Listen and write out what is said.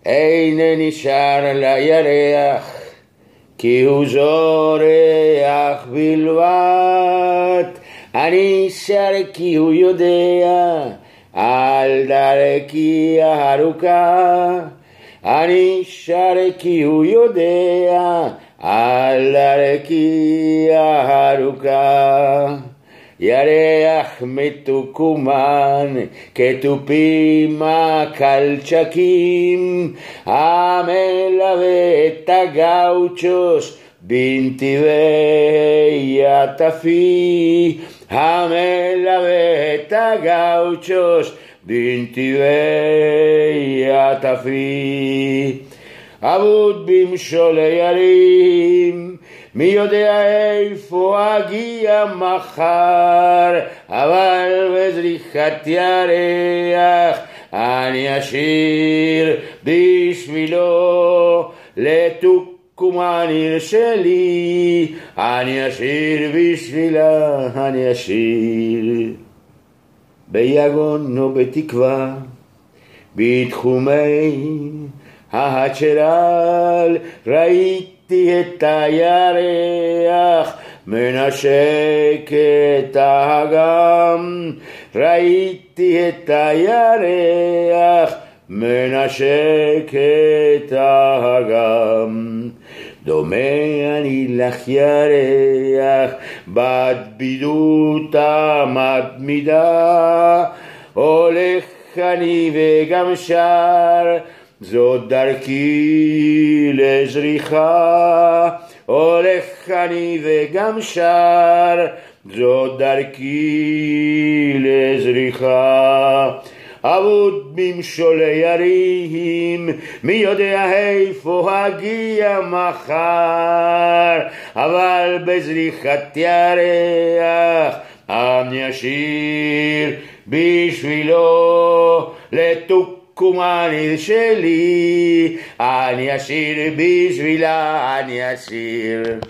אינני שר לירח, כי הוא זורח בלבד. אני שר כי הוא יודע על דרכי הארוכה. אני שר כי הוא יודע על דרכי הארוכה. ירח מתוקמן כתופים הקלצ'קים, המלווה את הגאוצ'וס בנתיבי הטפי, המלווה את הגאוצ'וס בנתיבי הטפי. אבוד במשעולי הרים, מי יודע איפה אגיע מחר, אבל בזריחת ירח אני אשיר בשבילו לתוקומן עיר שלי. אני אשיר בשבילה, אני אשיר ביגון או בתקווה, בתחומי ההצ'רל ראיתי את הירח מנשק את האגם. ראיתי את הירח מנשק את האגם. דומה אני לך ירח בבדידות המתמידה, הולך אני וגם שר, זאת דרכי לזריחה. הולך אני וגם שר, זאת דרכי לזריחה. אבוד במשעולי הרים, מי יודע איפה אגיע מחר, אבל בזריחת ירח אני אשיר בשבילו לתוקומן עיר שלי. אני אשיר בשבילה, אני אשיר.